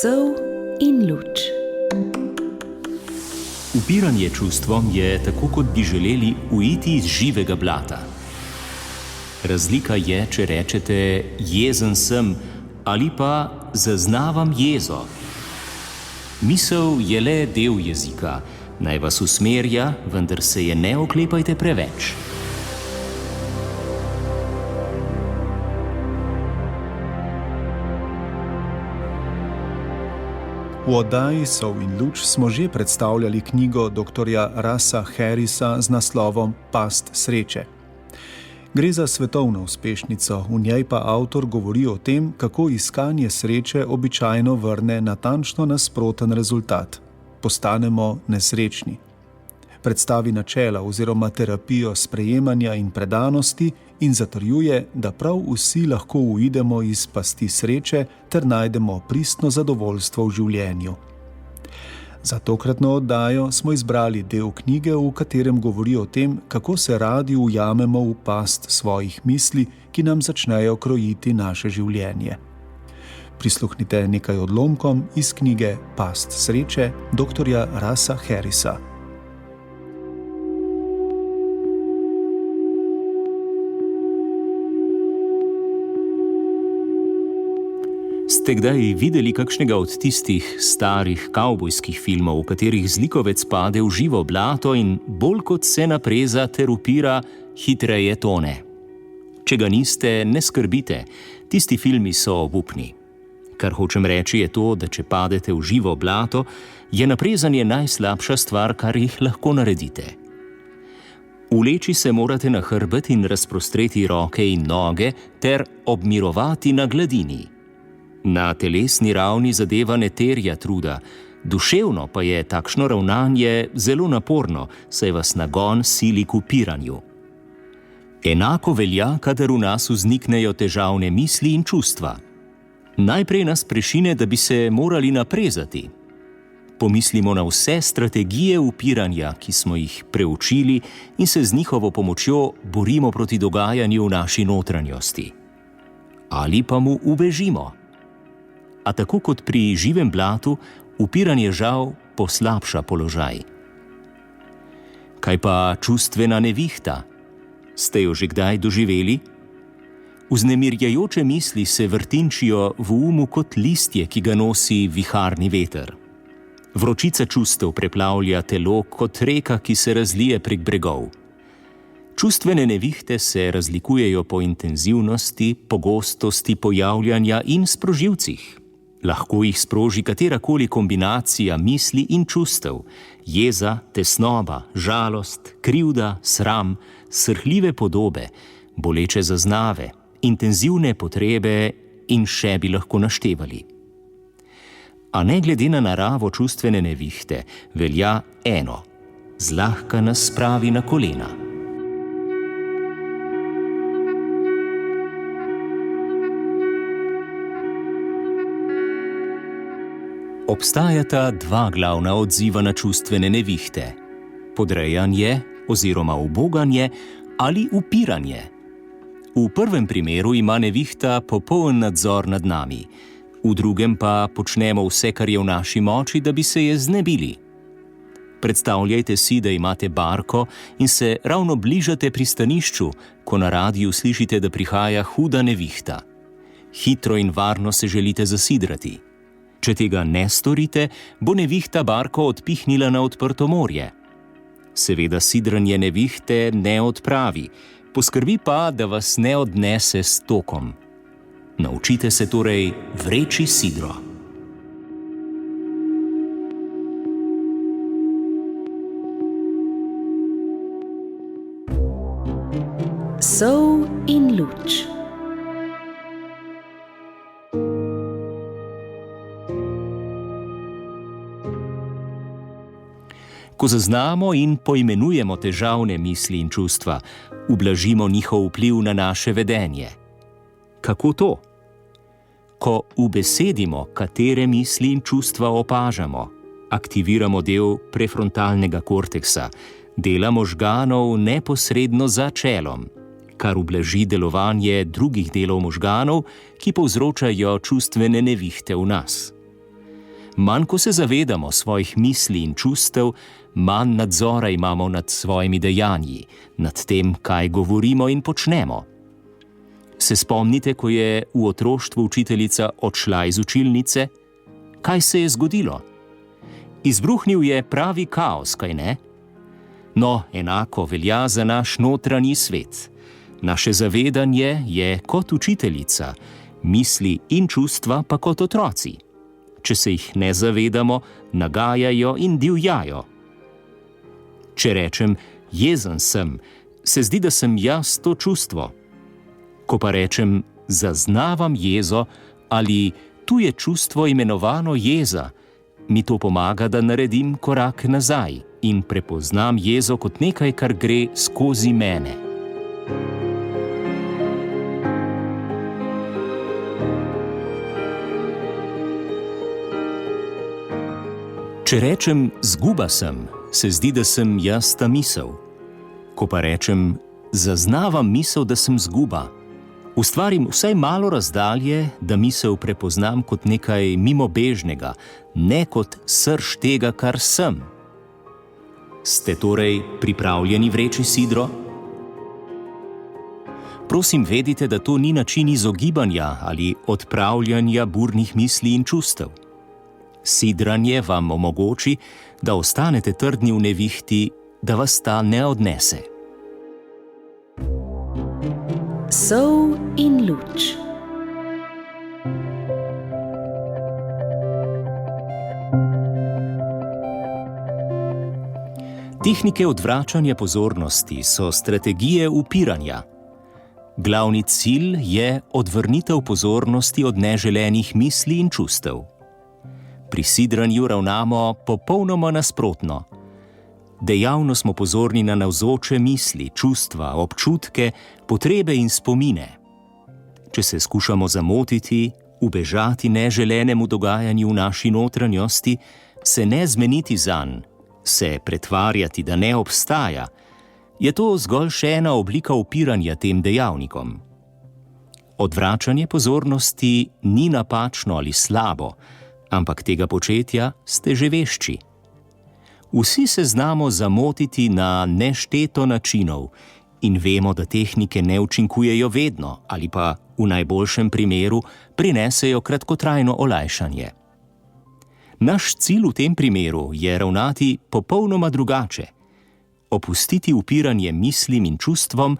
Sol in luč. Upiranje čustvom je, tako kot bi želeli, uiti iz živega blata. Razlika je, če rečete jezen sem ali pa zaznavam jezo. Misel je le del jezika, naj vas usmerja, vendar se je ne oklepajte preveč. V oddaji Sol in luč smo že predstavljali knjigo dr. Russa Harrisa z naslovom Past sreče. Gre za svetovno uspešnico, v njej pa avtor govori o tem, kako iskanje sreče običajno vrne natančno nasproten rezultat. Postanemo nesrečni. Predstavi načela oziroma terapijo sprejemanja in predanosti in zatrjuje, da prav vsi lahko uidemo iz pasti sreče ter najdemo pristno zadovoljstvo v življenju. Za tokratno oddajo smo izbrali del knjige, v katerem govori o tem, kako se radi ujamemo v past svojih misli, ki nam začnejo krojiti naše življenje. Prisluhnite nekaj odlomkom iz knjige Past sreče dr. Russa Harrisa. Ste kdaj videli kakšnega od tistih starih kavbojskih filmov, v katerih zlikovec pade v živo blato in bolj kot se napreza ter upira, hitreje tone? Če ga niste, ne skrbite, tisti filmi so obupni. Kar hočem reči je to, da če padete v živo blato, je naprezanje najslabša stvar, kar jih lahko naredite. Uleči se morate na hrbet in razprostreti roke in noge ter obmirovati na gladini. Na telesni ravni zadeva ne terja truda, duševno pa je takšno ravnanje zelo naporno, saj vas nagon sili k upiranju. Enako velja, kadar v nas vzniknejo težavne misli in čustva. Najprej nas prešine, da bi se morali naprezati. Pomislimo na vse strategije upiranja, ki smo jih preučili in se z njihovo pomočjo borimo proti dogajanju v naši notranjosti. Ali pa mu ubežimo. A tako kot pri živem blatu, upiranje žal poslabša položaj. Kaj pa čustvena nevihta? Ste jo že kdaj doživeli? Vznemirjajoče misli se vrtinčijo v umu kot listje, ki ga nosi viharni veter. Vročica čustev preplavlja telo kot reka, ki se razlije prek bregov. Čustvene nevihte se razlikujejo po intenzivnosti, pogostosti pojavljanja in sprožilcih. Lahko jih sproži katerakoli kombinacija misli in čustev, jeza, tesnoba, žalost, krivda, sram, srhljive podobe, boleče zaznave, intenzivne potrebe in še bi lahko naštevali. A ne glede na naravo čustvene nevihte, velja eno: zlahka nas spravi na kolena. Obstajata dva glavna odziva na čustvene nevihte: podrejanje oziroma uboganje ali upiranje. V prvem primeru ima nevihta popoln nadzor nad nami, v drugem pa počnemo vse, kar je v naši moči, da bi se je znebili. Predstavljajte si, da imate barko in se ravno bližate pristanišču, ko na radiju slišite, da prihaja huda nevihta. Hitro in varno se želite zasidrati. Če tega ne storite, bo nevihta barko odpihnila na odprto morje. Seveda sidranje nevihte ne odpravi, poskrbi pa, da vas ne odnese s tokom. Naučite se torej vreči sidro. Sol in luč. Ko zaznamo in poimenujemo težavne misli in čustva, ublažimo njihov vpliv na naše vedenje. Kako to? Ko ubesedimo, katere misli in čustva opažamo, aktiviramo del prefrontalnega korteksa, dela možganov neposredno za čelom, kar ublaži delovanje drugih delov možganov, ki povzročajo čustvene nevihte v nas. Manj ko se zavedamo svojih misli in čustev, manj nadzora imamo nad svojimi dejanji, nad tem, kaj govorimo in počnemo. Se spomnite, ko je v otroštvu učiteljica odšla iz učilnice? Kaj se je zgodilo? Izbruhnil je pravi kaos, kaj ne? No, enako velja za naš notranji svet. Naše zavedanje je kot učiteljica, misli in čustva pa kot otroci. Če se jih ne zavedamo, nagajajo in divjajo. Če rečem, jezen sem, se zdi, da sem jaz to čustvo. Ko pa rečem, zaznavam jezo ali tu je čustvo imenovano jeza, mi to pomaga, da naredim korak nazaj in prepoznam jezo kot nekaj, kar gre skozi mene. Če rečem, zguba sem, se zdi, da sem jaz ta misel. Ko pa rečem, zaznavam misel, da sem zguba, ustvarim vsaj malo razdalje, da misel prepoznam kot nekaj mimobežnega, ne kot srž tega, kar sem. Ste torej pripravljeni vreči sidro? Prosim, vedite, da to ni način izogibanja ali odpravljanja burnih misli in čustev. Sidranje vam omogoči, da ostanete trdni v nevihti, da vas ta ne odnese. Sol in luč. Tehnike odvračanja pozornosti so strategije upiranja. Glavni cilj je odvrnitev pozornosti od neželenih misli in čustev. Pri sidranju ravnamo popolnoma nasprotno. Dejavno smo pozorni na navzoče misli, čustva, občutke, potrebe in spomine. Če se skušamo zamotiti, ubežati neželenemu dogajanju v naši notranjosti, se ne zmeniti zanj, se pretvarjati, da ne obstaja, je to zgolj še ena oblika upiranja tem dejavnikom. Odvračanje pozornosti ni napačno ali slabo, ampak tega početja ste že vešči. Vsi se znamo zamotiti na nešteto načinov in vemo, da tehnike ne učinkujejo vedno ali pa v najboljšem primeru prinesejo kratkotrajno olajšanje. Naš cilj v tem primeru je ravnati popolnoma drugače, opustiti upiranje mislim in čustvom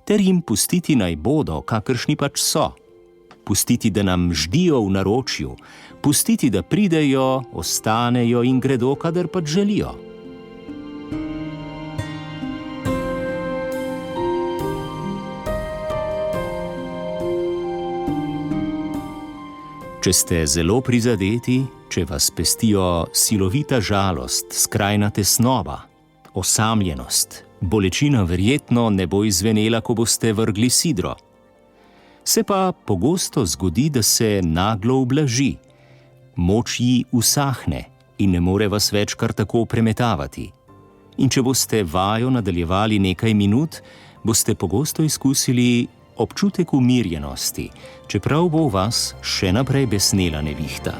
ter jim pustiti naj bodo, kakršni pač so. Pustiti, da nam ždijo v naročju, pustiti, da pridejo, ostanejo in gredo, kadar pač želijo. Če ste zelo prizadeti, če vas pestijo silovita žalost, skrajna tesnoba, osamljenost, bolečina verjetno ne bo izzvenela, ko boste vrgli sidro. Se pa pogosto zgodi, da se naglo ublaži, moč ji usahne in ne more vas več kar tako premetavati. In če boste vajo nadaljevali nekaj minut, boste pogosto izkusili občutek umirjenosti, čeprav bo v vas še naprej besnela nevihta.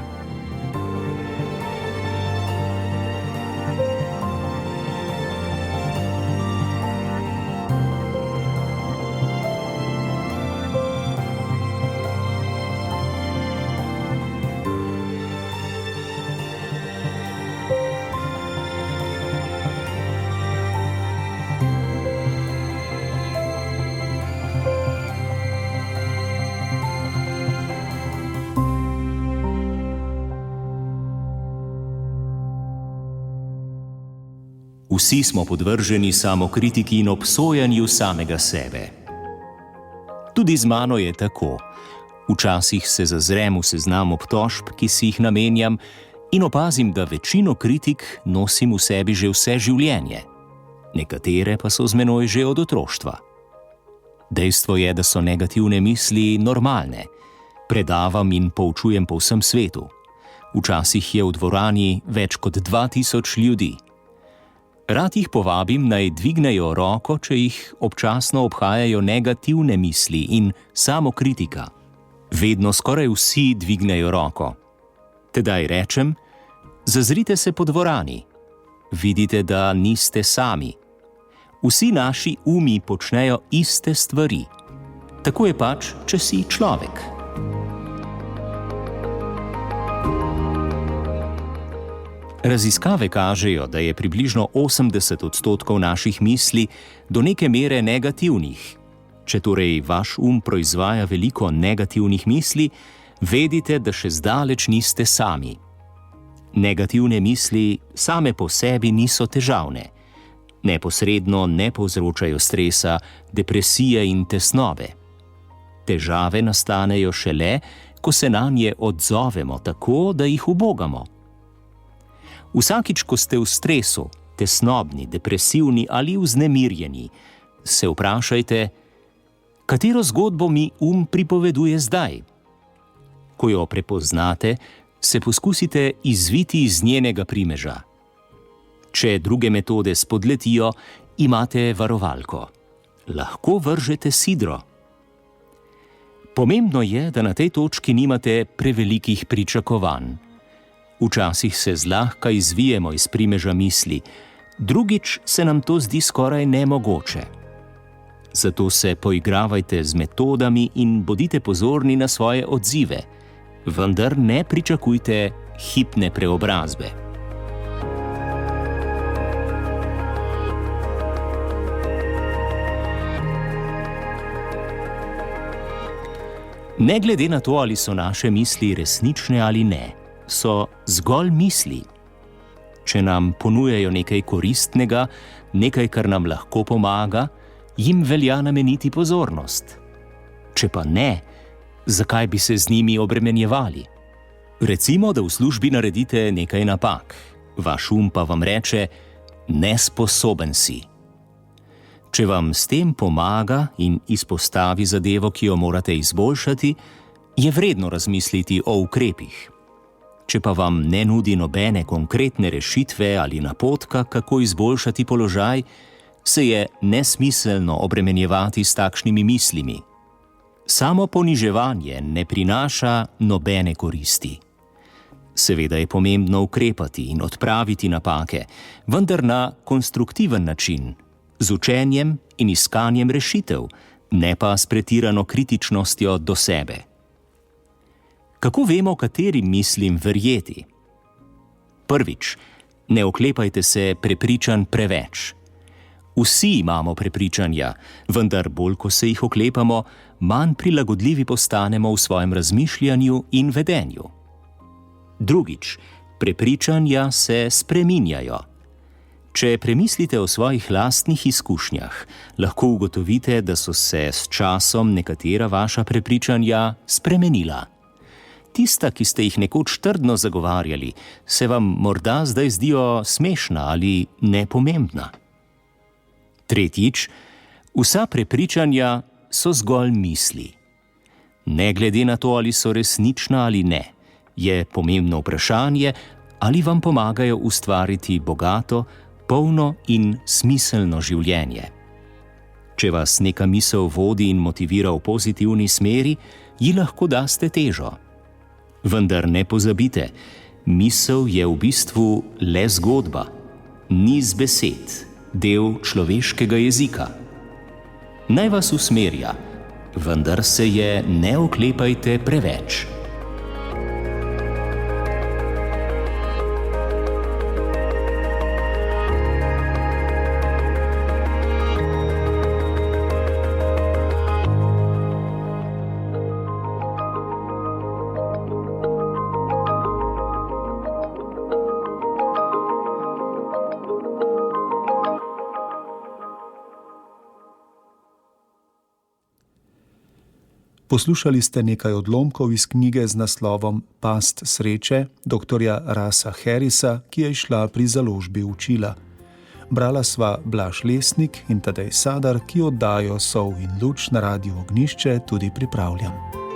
Vsi smo podvrženi samokritiki in obsojanju samega sebe. Tudi z mano je tako. Včasih se zazrem v seznam obtožb, ki si jih namenjam, in opazim, da večino kritik nosim v sebi že vse življenje. Nekatere pa so z menoj že od otroštva. Dejstvo je, da so negativne misli normalne. Predavam in poučujem po vsem svetu. Včasih je v dvorani več kot 2000 ljudi. Rad jih povabim, naj dvignejo roko, če jih občasno obhajajo negativne misli in samokritika. Vedno skoraj vsi dvignejo roko. Tedaj rečem, Zazrite se po dvorani. Vidite, da niste sami. Vsi naši umi počnejo iste stvari. Tako je pač, če si človek. Raziskave kažejo, da je približno 80% naših misli do neke mere negativnih. Če torej vaš proizvaja veliko negativnih misli, vedite, da še zdaleč niste sami. Negativne misli same po sebi niso težavne. Neposredno ne povzročajo stresa, depresije in tesnobe. Težave nastanejo šele, ko se nanje odzovemo tako, da jih ubogamo. Vsakič, ko ste v stresu, tesnobni, depresivni ali vznemirjeni, se vprašajte, katero zgodbo mi pripoveduje zdaj. Ko jo prepoznate, se poskusite izviti iz njenega primeža. Če druge metode spodletijo, imate varovalko. Lahko vržete sidro. Pomembno je, da na tej točki nimate prevelikih pričakovanj. Včasih se zlahka izvijemo iz primeža misli, drugič se nam to zdi skoraj nemogoče. Zato se poigravajte z metodami in bodite pozorni na svoje odzive, vendar ne pričakujte hipne preobrazbe. Ne glede na to, ali so naše misli resnične ali ne, so zgolj misli. Če nam ponujajo nekaj koristnega, nekaj, kar nam lahko pomaga, jim velja nameniti pozornost. Če pa ne, zakaj bi se z njimi obremenjevali? Recimo, da v službi naredite nekaj napak, vaš pa vam reče, nesposoben si. Če vam s tem pomaga in izpostavi zadevo, ki jo morate izboljšati, je vredno razmisliti o ukrepih. Če pa vam ne nudi nobene konkretne rešitve ali napotka, kako izboljšati položaj, se je nesmiselno obremenjevati s takšnimi mislimi. Samo poniževanje ne prinaša nobene koristi. Seveda je pomembno ukrepati in odpraviti napake, vendar na konstruktiven način, z učenjem in iskanjem rešitev, ne pa s pretirano kritičnostjo do sebe. Kako vemo, katerim mislim verjeti? Prvič, ne oklepajte se prepričanj preveč. Vsi imamo prepričanja, vendar bolj, ko se jih oklepamo, manj prilagodljivi postanemo v svojem razmišljanju in vedenju. Drugič, prepričanja se spreminjajo. Če premislite o svojih lastnih izkušnjah, lahko ugotovite, da so se s časom nekatera vaša prepričanja spremenila. Tista, ki ste jih nekoč trdno zagovarjali, se vam morda zdaj zdijo smešna ali nepomembna. Tretjič, vsa prepričanja so zgolj misli. Ne glede na to, ali so resnična ali ne, je pomembno vprašanje, ali vam pomagajo ustvariti bogato, polno in smiselno življenje. Če vas neka misel vodi in motivira v pozitivni smeri, ji lahko daste težo. Vendar ne pozabite, misel je v bistvu le zgodba, niz besed, del človeškega jezika. Naj vas usmerja, vendar se je ne oklepajte preveč. Poslušali ste nekaj odlomkov iz knjige z naslovom Past sreče dr. Russa Harrisa, ki je izšla pri založbi Učila. Brala sva Blaž Lesnik in Tadej Sadar, ki oddajo Sol in luč na Radiu Ognjišče tudi pripravljam.